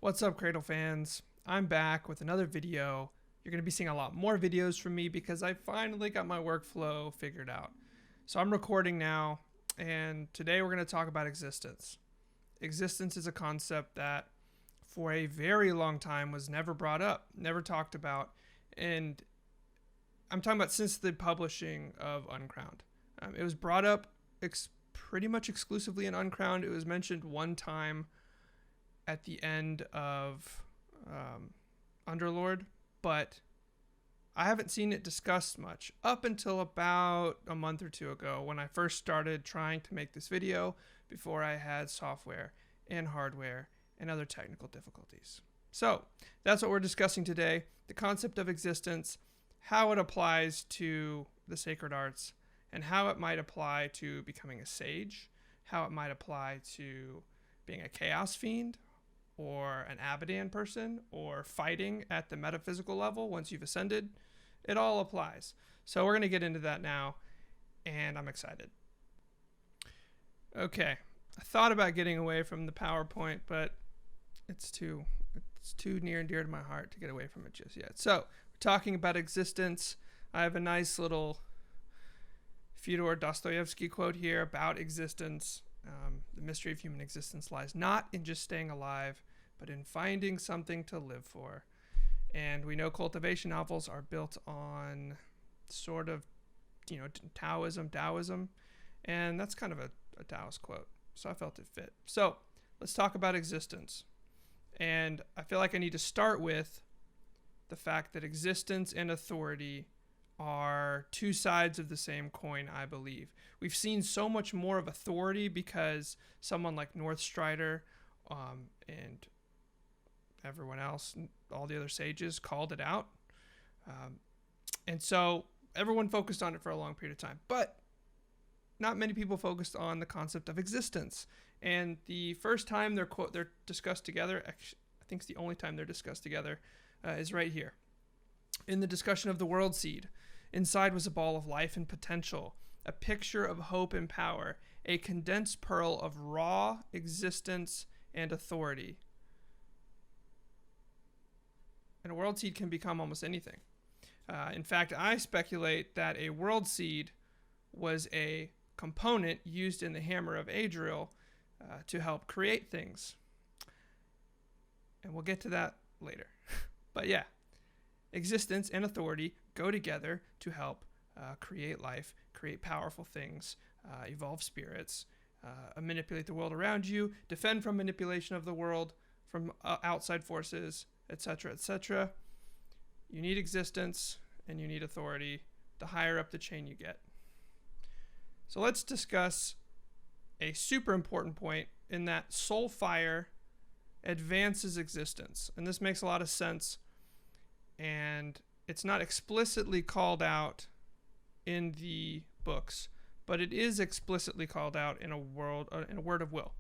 What's up, Cradle fans? I'm back with another video. You're going to be seeing a lot more videos from me because I finally got my workflow figured out. So I'm recording now, and today we're going to talk about existence. Existence is a concept that for a very long time was never brought up, never talked about, and I'm talking about since the publishing of Uncrowned. It was brought up pretty much exclusively in Uncrowned. It was mentioned one time at the end of Underlord, but I haven't seen it discussed much up until about a month or two ago when I first started trying to make this video before I had software and hardware and other technical difficulties. So that's what we're discussing today, the concept of existence, how it applies to the sacred arts, and how it might apply to becoming a sage, how it might apply to being a chaos fiend, or an Abadan person, or fighting at the metaphysical level once you've ascended. It all applies. So we're going to get into that now, and I'm excited. Okay, I thought about getting away from the PowerPoint, but it's too near and dear to my heart to get away from it just yet. So we're talking about existence. I have a nice little Fyodor Dostoevsky quote here about existence. The mystery of human existence lies not in just staying alive, but in finding something to live for. And we know cultivation novels are built on sort of, Taoism, and that's kind of a Taoist quote. So I felt it fit. So let's talk about existence. And I feel like I need to start with the fact that existence and authority are two sides of the same coin, I believe. We've seen so much more of authority because someone like Northstrider and everyone else, all the other sages, called it out. And so everyone focused on it for a long period of time. But not many people focused on the concept of existence. And the first time they're discussed together, actually, I think it's the only time they're discussed together, is right here. In the discussion of the world seed, inside was a ball of life and potential, a picture of hope and power, a condensed pearl of raw existence and authority. And a world seed can become almost anything. In fact, I speculate that a world seed was a component used in the Hammer of Adriel to help create things. And we'll get to that later. But yeah, existence and authority go together to help create life, create powerful things, evolve spirits, manipulate the world around you, defend from manipulation of the world, from outside forces, etc., etc. You need existence and you need authority the higher up the chain you get. So let's discuss a super important point in that soul fire advances existence. And this makes a lot of sense, and it's not explicitly called out in the books, but it is explicitly called out in a word of will.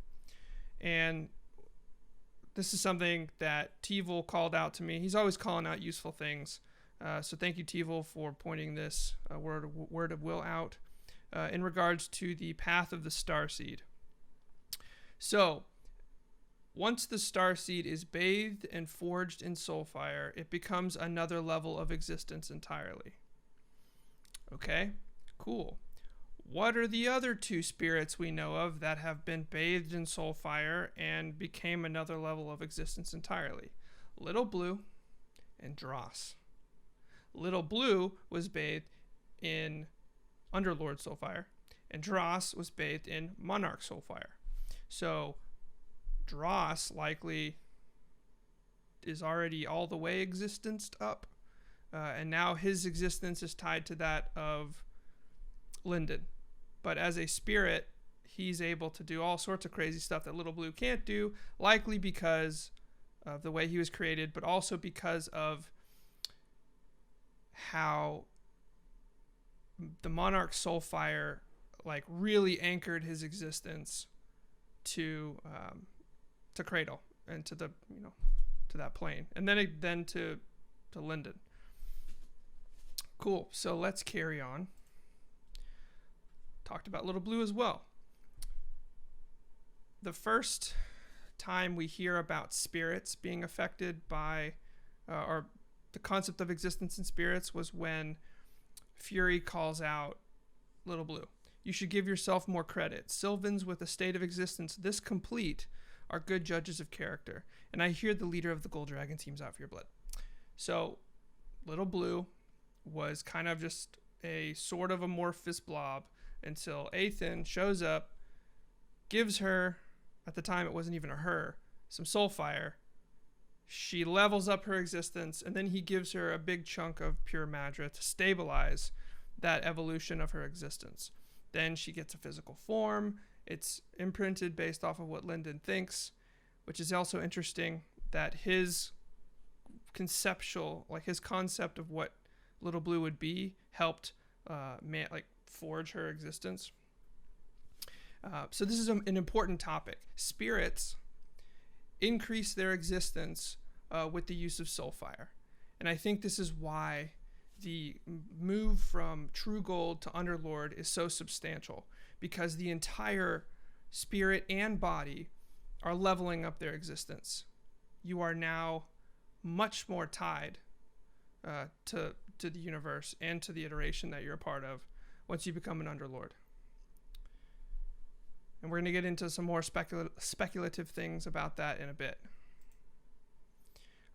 And this is something that Tevel called out to me. He's always calling out useful things. So thank you, Tevel, for pointing this word of will out in regards to the path of the starseed. So once the starseed is bathed and forged in soulfire, it becomes another level of existence entirely. Okay, cool. What are the other two spirits we know of that have been bathed in soulfire and became another level of existence entirely? Little Blue and Dross. Little Blue was bathed in Underlord soulfire, and Dross was bathed in Monarch soulfire. So Dross likely is already all the way existenced up, and now his existence is tied to that of Linden. But as a spirit, he's able to do all sorts of crazy stuff that Little Blue can't do, likely because of the way he was created, but also because of how the Monarch Soulfire really anchored his existence to Cradle and to the to that plane, and then to Linden. Cool. So let's carry on. Talked about Little Blue as well. The first time we hear about spirits being affected by, or the concept of existence in spirits, was when Fury calls out Little Blue. You should give yourself more credit. Sylvans with a state of existence this complete are good judges of character. And I hear the leader of the Gold Dragon teams out for your blood. So Little Blue was kind of just a sort of amorphous blob until Athen shows up, gives her, at the time it wasn't even a her, some soul fire. She levels up her existence, and then he gives her a big chunk of pure Madra to stabilize that evolution of her existence. Then she gets a physical form. It's imprinted based off of what Lyndon thinks, which is also interesting that his concept of what Little Blue would be helped forge her existence. So this is an important topic. Spirits increase their existence with the use of soulfire. And I think this is why the move from True Gold to Underlord is so substantial, because the entire spirit and body are leveling up their existence. You are now much more tied to the universe and to the iteration that you're a part of once you become an Underlord. And we're going to get into some more speculative things about that in a bit.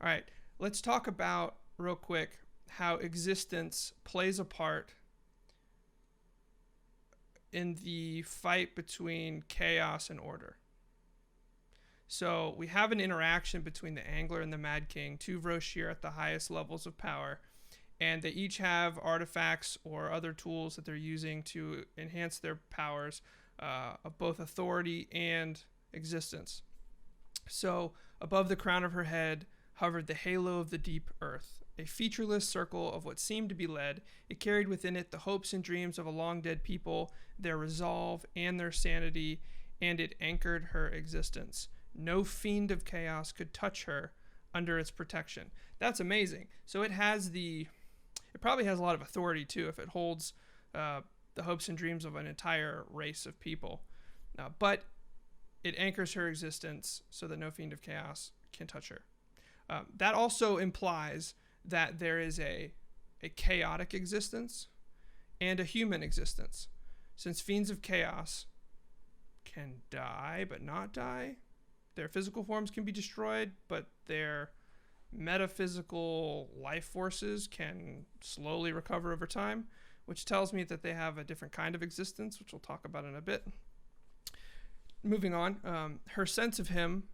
All right, let's talk about, real quick, how existence plays a part in the fight between chaos and order. So we have an interaction between the Angler and the Mad King, two Vroshir at the highest levels of power, and they each have artifacts or other tools that they're using to enhance their powers of both authority and existence. So above the crown of her head hovered the halo of the deep earth, a featureless circle of what seemed to be lead. It carried within it the hopes and dreams of a long dead people, their resolve and their sanity, and it anchored her existence. No fiend of chaos could touch her under its protection. That's amazing. So it probably has a lot of authority too, if it holds the hopes and dreams of an entire race of people. But it anchors her existence so that no fiend of chaos can touch her. That also implies that there is a chaotic existence and a human existence. Since fiends of chaos can die but not die, their physical forms can be destroyed, but their metaphysical life forces can slowly recover over time, which tells me that they have a different kind of existence, which we'll talk about in a bit. Moving on, her sense of him,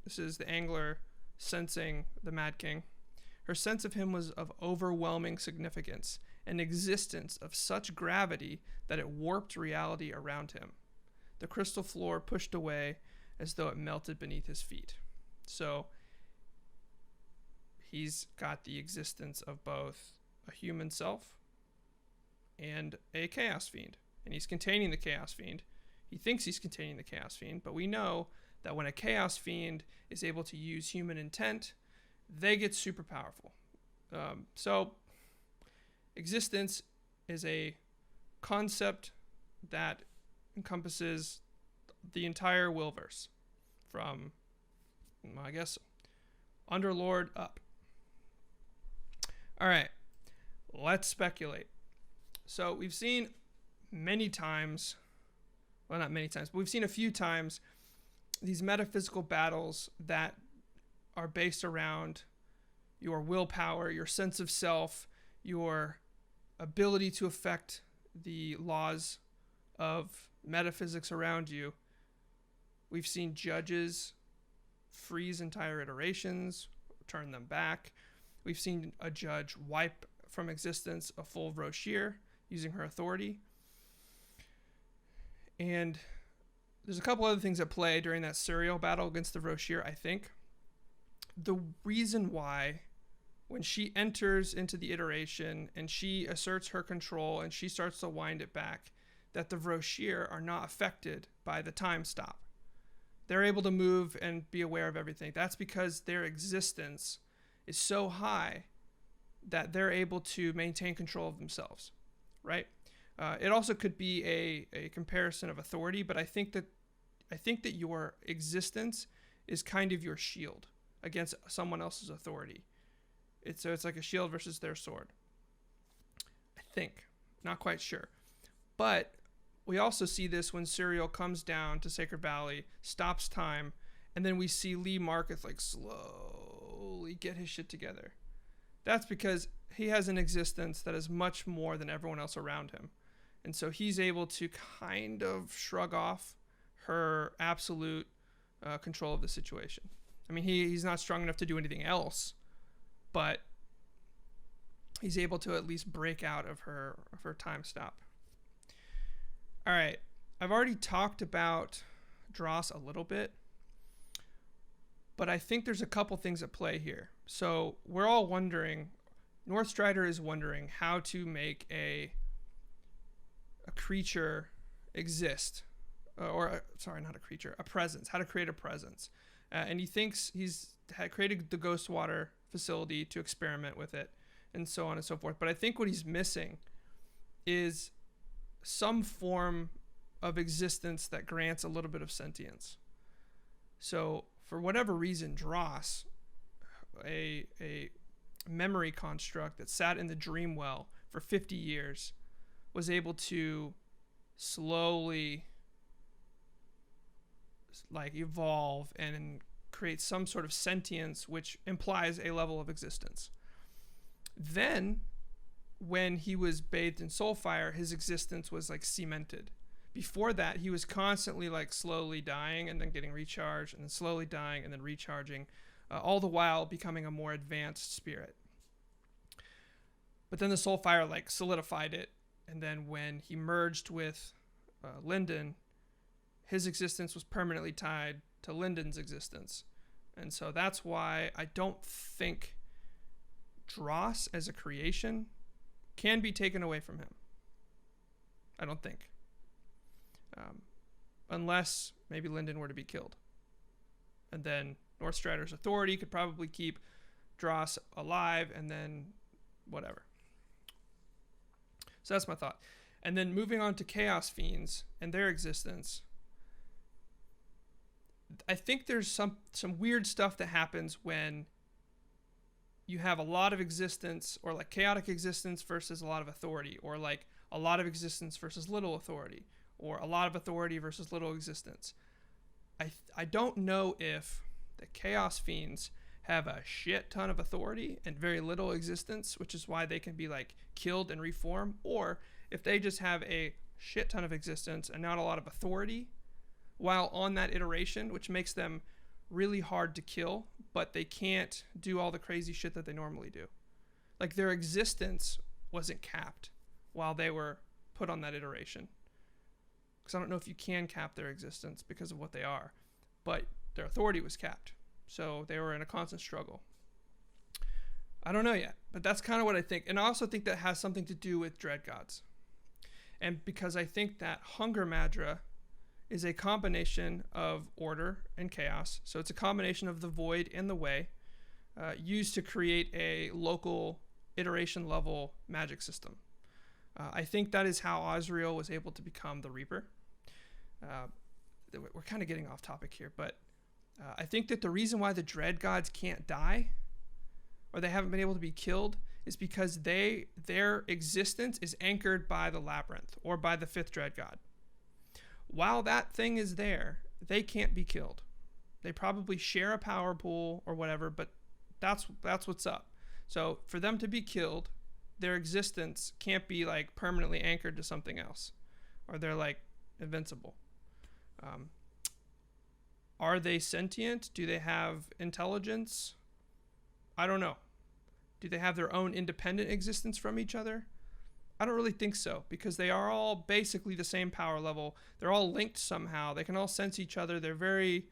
this is the Angler sensing the Mad King. Her sense of him was of overwhelming significance, an existence of such gravity that it warped reality around him. The crystal floor pushed away as though it melted beneath his feet. So he's got the existence of both a human self and a chaos fiend, and he's containing the chaos fiend. He thinks he's containing the chaos fiend, but we know that when a chaos fiend is able to use human intent, they get super powerful. So existence is a concept that encompasses the entire Willverse, from, I guess, Underlord up. All right, let's speculate. So we've seen many times, well, not many times, but we've seen a few times these metaphysical battles that are based around your willpower, your sense of self, your ability to affect the laws of metaphysics around you. We've seen judges freeze entire iterations, turn them back. We've seen a judge wipe from existence a full Vroshir using her authority. And there's a couple other things at play during that serial battle against the Vroshir, I think. The reason why, when she enters into the iteration and she asserts her control and she starts to wind it back, that the Vroshir are not affected by the time stop. They're able to move and be aware of everything. That's because their existence is so high that they're able to maintain control of themselves, right? It also could be a comparison of authority, but I think that your existence is kind of your shield against someone else's authority. So it's like a shield versus their sword. I think. Not quite sure. But we also see this when Suriel comes down to Sacred Valley, stops time, and then we see Lee Marketh like slowly get his shit together. That's because he has an existence that is much more than everyone else around him. And so he's able to kind of shrug off her absolute control of the situation. I mean, he's not strong enough to do anything else, but he's able to at least break out of her time stop. All right, I've already talked about Dross a little bit, but I think there's a couple things at play here. So we're all wondering, Northstrider is wondering how to make a creature exist, a presence, how to create a presence. And he thinks he's had created the Ghostwater facility to experiment with it, and so on and so forth. But I think what he's missing is some form of existence that grants a little bit of sentience. So for whatever reason, Dross, a memory construct that sat in the dream well for 50 years, was able to slowly like evolve and create some sort of sentience, which implies a level of existence. Then when he was bathed in soulfire, his existence was like cemented. Before that, he was constantly like slowly dying and then getting recharged, and then slowly dying and then recharging, all the while becoming a more advanced spirit. But then the soulfire like solidified it, and then when he merged with Lyndon, his existence was permanently tied to Lyndon's existence. And so that's why I don't think Dross as a creation can be taken away from him. I don't think. Unless maybe Lyndon were to be killed. And then Northstrider's authority could probably keep Dross alive, and then whatever. So that's my thought. And then moving on to Chaos Fiends and their existence, I think there's some weird stuff that happens when you have a lot of existence, or like chaotic existence versus a lot of authority, or like a lot of existence versus little authority, or a lot of authority versus little existence. I don't know if the Chaos Fiends have a shit ton of authority and very little existence, which is why they can be like killed and reform, or if they just have a shit ton of existence and not a lot of authority while on that iteration, which makes them really hard to kill, but they can't do all the crazy shit that they normally do. Like their existence wasn't capped while they were put on that iteration. Because I don't know if you can cap their existence because of what they are, but their authority was capped. So they were in a constant struggle. I don't know yet, but that's kind of what I think. And I also think that has something to do with Dread Gods. And because I think that Hunger Madra is a combination of order and chaos. So it's a combination of the void and the way, used to create a local iteration level magic system. I think that is how Azrael was able to become the Reaper. We're kind of getting off topic here, but I think that the reason why the Dread Gods can't die, or they haven't been able to be killed, is because their existence is anchored by the Labyrinth, or by the 5th Dread God. While that thing is there, they can't be killed. They probably share a power pool or whatever, but that's what's up. So for them to be killed, their existence can't be like permanently anchored to something else, or they're like invincible. Are they sentient? Do they have intelligence? I don't know. Do they have their own independent existence from each other? I don't really think so, because they are all basically the same power level. They're all linked somehow. They can all sense each other. They're very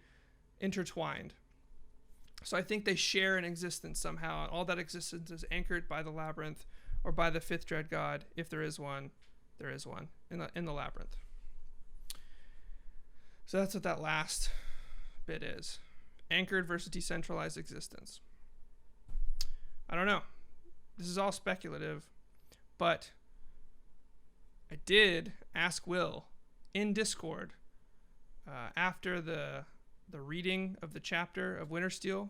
intertwined. So I think they share an existence somehow, and all that existence is anchored by the Labyrinth, or by the 5th Dread God. If there is one in the Labyrinth. So that's what that last bit is. Anchored versus decentralized existence. I don't know. This is all speculative, but I did ask Will in Discord after the the reading of the chapter of Wintersteel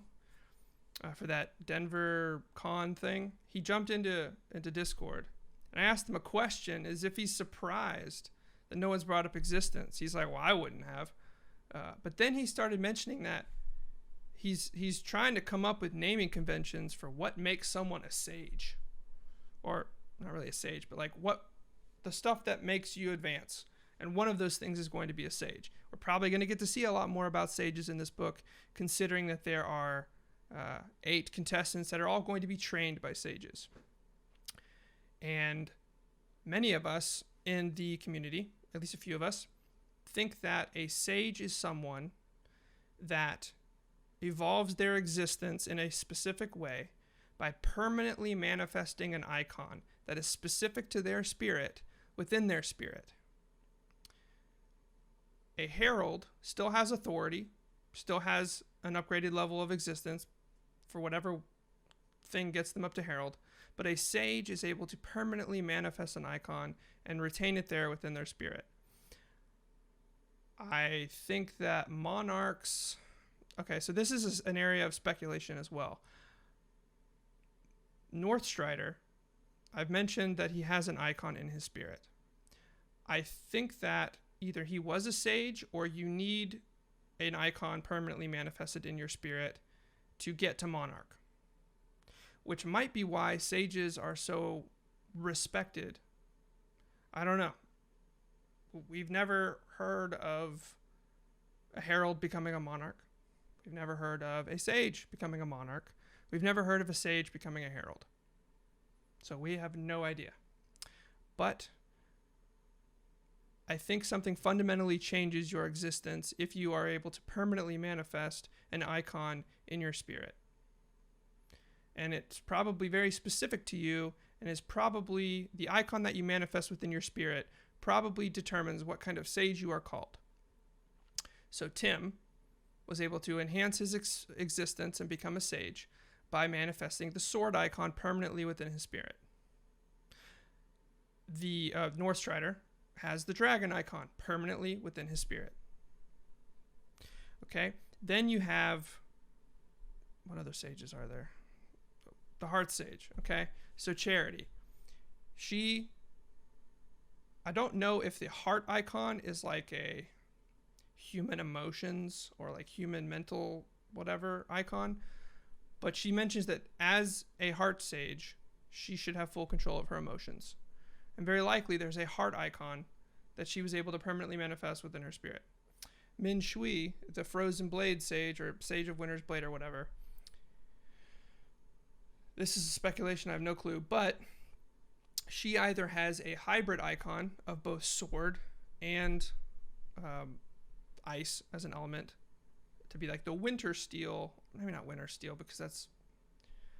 for that Denver con thing, he jumped into Discord, and I asked him a question as if he's surprised that no one's brought up existence. He's like, well, I wouldn't have. But then he started mentioning that he's trying to come up with naming conventions for what makes someone a sage. Or not really a sage, but like what the stuff that makes you advance. And one of those things is going to be a sage. We're probably going to get to see a lot more about sages in this book, considering that there are 8 contestants that are all going to be trained by sages. And many of us in the community, at least a few of us, think that a sage is someone that evolves their existence in a specific way by permanently manifesting an icon that is specific to their spirit within their spirit. A herald still has authority, still has an upgraded level of existence for whatever thing gets them up to herald, but a sage is able to permanently manifest an icon and retain it there within their spirit. I think that monarchs... Okay, so this is an area of speculation as well. Northstrider, I've mentioned that he has an icon in his spirit. I think that either he was a sage or you need an icon permanently manifested in your spirit to get to monarch, which might be why sages are so respected. I don't know. We've never heard of a herald becoming a monarch. We've never heard of a sage becoming a monarch. We've never heard of a sage becoming a herald. So we have no idea. But I think something fundamentally changes your existence if you are able to permanently manifest an icon in your spirit. And it's probably very specific to you, and is probably the icon that you manifest within your spirit probably determines what kind of sage you are called. So Tim was able to enhance his existence and become a sage by manifesting the sword icon permanently within his spirit. The Northstrider has the dragon icon permanently within his spirit. Okay, then you have, what other sages are there? The Hearth Sage. Okay, so Charity. I don't know if the heart icon is like a human emotions or like human mental whatever icon, but she mentions that as a heart sage, she should have full control of her emotions. And very likely there's a heart icon that she was able to permanently manifest within her spirit. Min Shui, the Frozen Blade Sage or Sage of Winter's Blade or whatever. This is a speculation, I have no clue, but she either has a hybrid icon of both sword and ice as an element to be like the Winter Steel, maybe not Winter Steel because that's,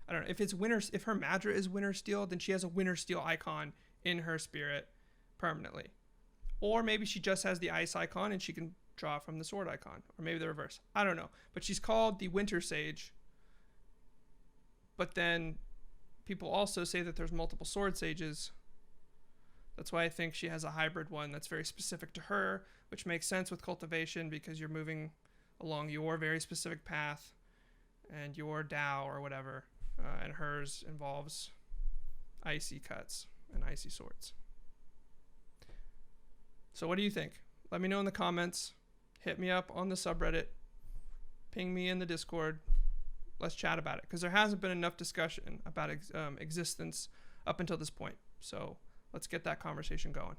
I don't know, if her Madra is Winter Steel, then she has a Winter Steel icon in her spirit permanently. Or maybe she just has the ice icon and she can draw from the sword icon, or maybe the reverse. I don't know, but she's called the Winter Sage. But then people also say that there's multiple sword sages. That's why I think she has a hybrid one that's very specific to her, which makes sense with cultivation because you're moving along your very specific path and your Tao or whatever, and hers involves icy cuts and icy swords. So what do you think? Let me know in the comments. Hit me up on the subreddit. Ping me in the Discord. Let's chat about it because there hasn't been enough discussion about existence up until this point. So let's get that conversation going.